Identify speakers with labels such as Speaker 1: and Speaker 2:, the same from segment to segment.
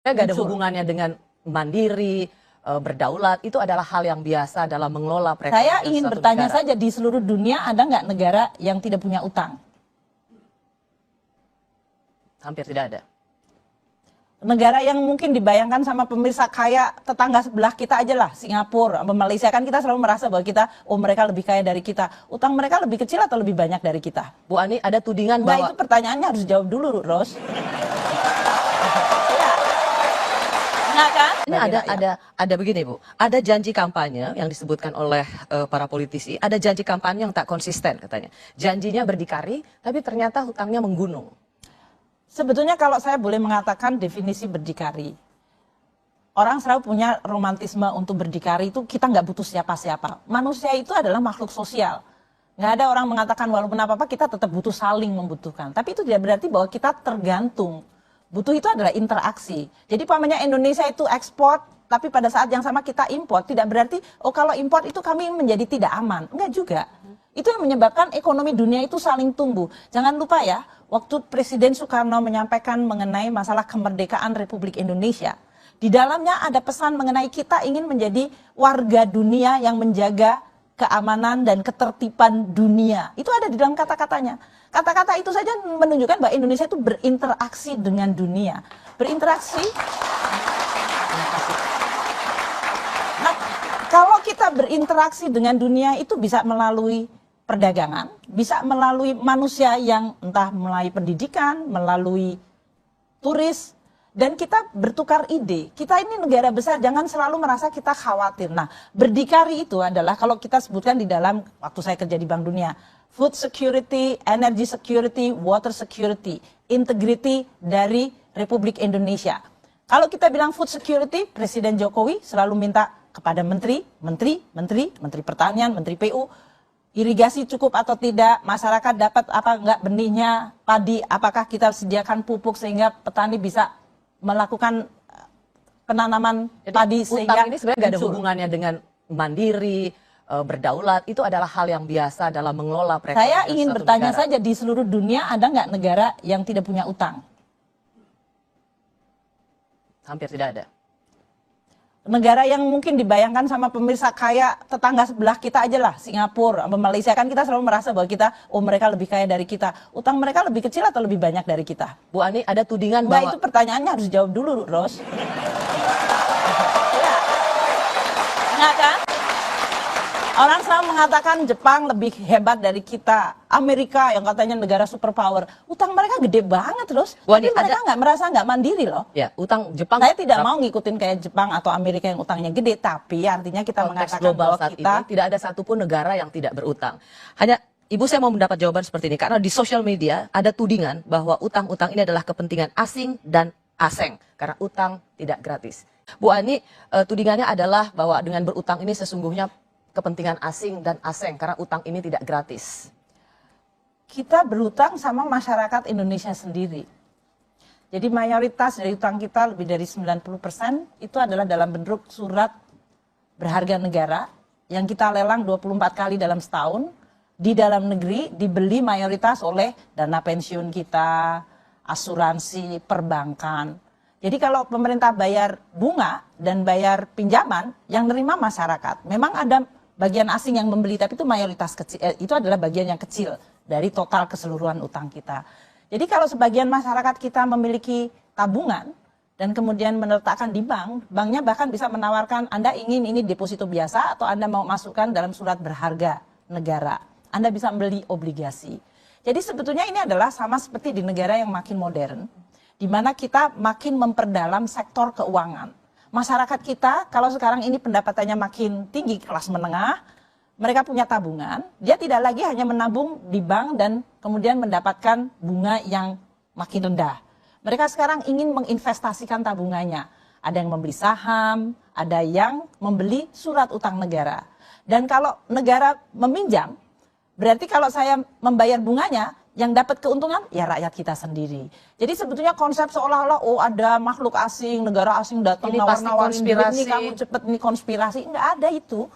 Speaker 1: Nggak ada hubungannya dengan mandiri, berdaulat. Itu adalah hal yang biasa dalam mengelola perekonomian.
Speaker 2: Saya ingin
Speaker 1: suatu
Speaker 2: bertanya
Speaker 1: negara.
Speaker 2: saja, di seluruh dunia ada nggak negara yang tidak punya utang?
Speaker 1: Hampir tidak ada.
Speaker 2: Negara yang mungkin dibayangkan sama pemirsa kaya tetangga sebelah kita aja lah, Singapura, Malaysia, kan kita selalu merasa bahwa kita, oh mereka lebih kaya dari kita. Utang mereka lebih kecil atau lebih banyak dari kita?
Speaker 1: Bu Ani, ada tudingan
Speaker 2: Nah,
Speaker 1: bahwa
Speaker 2: itu pertanyaannya harus jawab dulu, Ros. Ya. Nah, kan?
Speaker 1: ini ada begini, Bu. Ada janji kampanye yang disebutkan oleh para politisi, ada janji kampanye yang tak konsisten katanya. Janjinya berdikari, tapi ternyata hutangnya menggunung.
Speaker 2: Sebetulnya kalau saya boleh mengatakan definisi berdikari, orang selalu punya romantisme untuk berdikari, itu kita nggak butuh siapa-siapa. Manusia itu adalah makhluk sosial. Nggak ada orang mengatakan walaupun apa-apa kita tetap butuh saling membutuhkan. Tapi itu tidak berarti bahwa kita tergantung. Butuh itu adalah interaksi. Jadi pamannya Indonesia itu ekspor, tapi pada saat yang sama kita impor. Tidak berarti, oh kalau impor itu kami menjadi tidak aman. Enggak juga. Itu yang menyebabkan ekonomi dunia itu saling tumbuh. Jangan lupa ya, waktu Presiden Soekarno menyampaikan mengenai masalah kemerdekaan Republik Indonesia, di dalamnya ada pesan mengenai kita ingin menjadi warga dunia yang menjaga keamanan dan ketertiban dunia. Itu ada di dalam kata-katanya. Kata-kata itu saja menunjukkan bahwa Indonesia itu berinteraksi dengan dunia. Berinteraksi. Nah, kalau kita berinteraksi dengan dunia itu bisa melalui perdagangan, bisa melalui manusia yang entah melalui pendidikan, melalui turis, dan kita bertukar ide. Kita ini negara besar, jangan selalu merasa kita khawatir. Nah, berdikari itu adalah kalau kita sebutkan di dalam waktu saya kerja di Bank Dunia, food security, energy security, water security, integrity dari Republik Indonesia. Kalau kita bilang food security, Presiden Jokowi selalu minta kepada menteri pertanian, menteri PU, irigasi cukup atau tidak, masyarakat dapat apa enggak benihnya, padi, apakah kita sediakan pupuk sehingga petani bisa melakukan penanaman padi sehingga
Speaker 1: utang ini sebenarnya nggak ada hubungannya dengan mandiri, berdaulat. Itu adalah hal yang biasa dalam mengelola perekonomian.
Speaker 2: Saya ingin bertanya
Speaker 1: negara.
Speaker 2: saja, di seluruh dunia ada nggak negara yang tidak punya utang?
Speaker 1: Hampir tidak ada.
Speaker 2: Negara yang mungkin dibayangkan sama pemirsa kaya tetangga sebelah kita aja lah, Singapura, Malaysia, kan kita selalu merasa bahwa kita, oh mereka lebih kaya dari kita. Utang mereka lebih kecil atau lebih banyak dari kita?
Speaker 1: Bu Ani, ada tudingan
Speaker 2: Nah,
Speaker 1: bahwa
Speaker 2: itu pertanyaannya harus jawab dulu, Ros. Ya. Nah, kan? Orang selalu mengatakan Jepang lebih hebat dari kita, Amerika yang katanya negara superpower, utang mereka gede banget terus, tapi mereka nggak merasa nggak mandiri loh.
Speaker 1: Ya, utang Jepang.
Speaker 2: Saya tidak mau ngikutin kayak Jepang atau Amerika yang utangnya gede, tapi artinya kita mengatakan
Speaker 1: global
Speaker 2: bahwa
Speaker 1: saat
Speaker 2: kita
Speaker 1: ini tidak ada satupun negara yang tidak berutang. Hanya Ibu, saya mau mendapat jawaban seperti ini karena di sosial media ada tudingan bahwa utang-utang ini adalah kepentingan asing dan aseng karena utang tidak gratis. Bu Ani, tudingannya adalah bahwa dengan berutang ini sesungguhnya kepentingan asing dan aseng karena utang ini tidak gratis.
Speaker 2: Kita berutang sama masyarakat Indonesia sendiri. Jadi mayoritas dari utang kita lebih dari 90% itu adalah dalam bentuk surat berharga negara yang kita lelang 24 kali dalam setahun. Di dalam negeri dibeli mayoritas oleh dana pensiun kita, asuransi, perbankan. Jadi kalau pemerintah bayar bunga dan bayar pinjaman, yang nerima masyarakat. Memang ada bagian asing yang membeli, tapi itu mayoritas kecil, itu adalah bagian yang kecil dari total keseluruhan utang kita. Jadi kalau sebagian masyarakat kita memiliki tabungan dan kemudian meletakkan di bank, banknya bahkan bisa menawarkan Anda ingin ini deposito biasa atau Anda mau masukkan dalam surat berharga negara. Anda bisa membeli obligasi. Jadi sebetulnya ini adalah sama seperti di negara yang makin modern, di mana kita makin memperdalam sektor keuangan. Masyarakat kita kalau sekarang ini pendapatannya makin tinggi, kelas menengah, mereka punya tabungan, dia tidak lagi hanya menabung di bank dan kemudian mendapatkan bunga yang makin rendah. Mereka sekarang ingin menginvestasikan tabungannya. Ada yang membeli saham, ada yang membeli surat utang negara. Dan kalau negara meminjam, berarti kalau saya membayar bunganya, yang dapat keuntungan ya rakyat kita sendiri. Jadi sebetulnya konsep seolah-olah oh ada makhluk asing, negara asing datang nawar-nawarin duit, ini kamu cepet, ini konspirasi, enggak ada itu.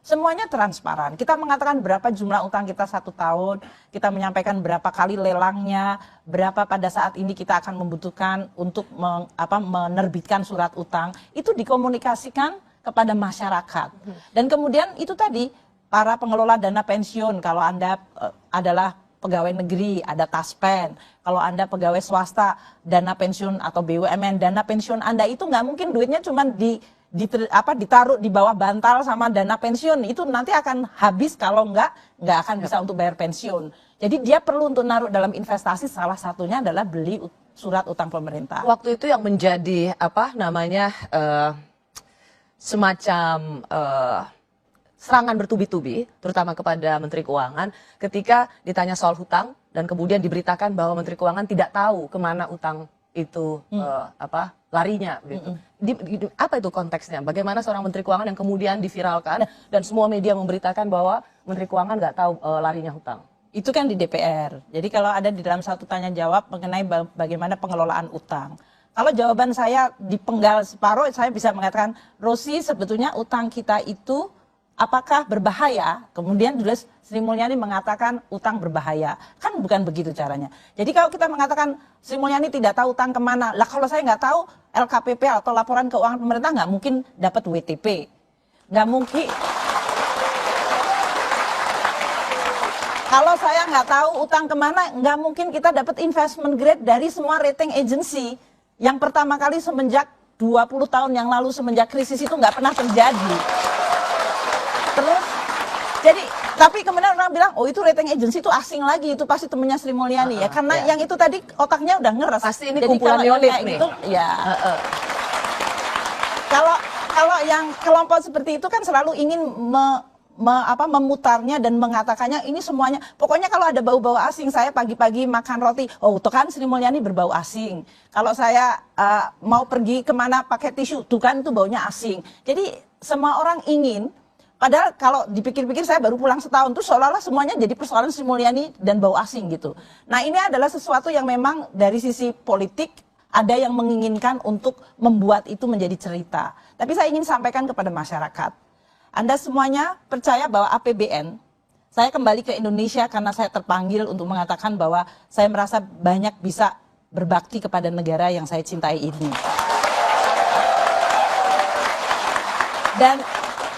Speaker 2: Semuanya transparan. Kita mengatakan berapa jumlah utang kita 1 tahun, kita menyampaikan berapa kali lelangnya, berapa pada saat ini kita akan membutuhkan untuk menerbitkan surat utang. Itu dikomunikasikan kepada masyarakat. Dan kemudian itu tadi, para pengelola dana pensiun, kalau Anda adalah pegawai negeri, ada Taspen. Kalau Anda pegawai swasta, dana pensiun atau BUMN, dana pensiun Anda itu nggak mungkin duitnya cuma ditaruh di bawah bantal sama dana pensiun. Itu nanti akan habis kalau nggak akan bisa untuk bayar pensiun. Jadi dia perlu untuk naruh dalam investasi, salah satunya adalah beli surat utang pemerintah.
Speaker 1: Waktu itu yang menjadi semacam serangan bertubi-tubi, terutama kepada Menteri Keuangan, ketika ditanya soal hutang dan kemudian diberitakan bahwa Menteri Keuangan tidak tahu kemana utang itu larinya gitu. Apa itu konteksnya? Bagaimana seorang Menteri Keuangan yang kemudian diviralkan dan semua media memberitakan bahwa Menteri Keuangan nggak tahu larinya hutang?
Speaker 2: Itu kan di DPR. Jadi kalau ada di dalam satu tanya jawab mengenai bagaimana pengelolaan utang. Kalau jawaban saya dipenggal separuh, saya bisa mengatakan, Rosi, sebetulnya utang kita itu apakah berbahaya? Kemudian tulis Sri Mulyani mengatakan utang berbahaya. Kan bukan begitu caranya. Jadi kalau kita mengatakan Sri Mulyani tidak tahu utang kemana, lah kalau saya nggak tahu LKPP atau laporan keuangan pemerintah nggak mungkin dapat WTP. Nggak mungkin. Kalau saya nggak tahu utang kemana, nggak mungkin kita dapat investment grade dari semua rating agency. Yang pertama kali semenjak 20 tahun yang lalu, semenjak krisis itu nggak pernah terjadi. Terus, jadi, tapi kemudian orang bilang, oh itu rating agency itu asing lagi, itu pasti temennya Sri Mulyani ya. Karena yang itu tadi otaknya udah ngeres.
Speaker 1: Pasti ini
Speaker 2: jadi
Speaker 1: kumpulan Yonif nih.
Speaker 2: Gitu, ya. Kalau yang kelompok seperti itu kan selalu ingin memutarnya dan mengatakannya ini semuanya. Pokoknya kalau ada bau-bau asing, saya pagi-pagi makan roti, oh tuh kan Sri Mulyani berbau asing. Kalau saya mau pergi kemana pakai tisu, tuh kan itu baunya asing. Jadi semua orang ingin, padahal kalau dipikir-pikir saya baru pulang setahun, tuh seolah-olah semuanya jadi persoalan Sri Mulyani dan bau asing gitu. Nah ini adalah sesuatu yang memang dari sisi politik ada yang menginginkan untuk membuat itu menjadi cerita. Tapi saya ingin sampaikan kepada masyarakat. Anda semuanya percaya bahwa APBN, saya kembali ke Indonesia karena saya terpanggil untuk mengatakan bahwa saya merasa banyak bisa berbakti kepada negara yang saya cintai ini. Dan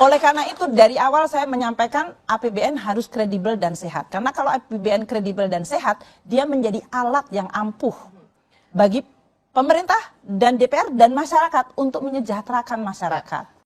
Speaker 2: oleh karena itu dari awal saya menyampaikan APBN harus kredibel dan sehat. Karena kalau APBN kredibel dan sehat, dia menjadi alat yang ampuh bagi pemerintah dan DPR dan masyarakat untuk menyejahterakan masyarakat.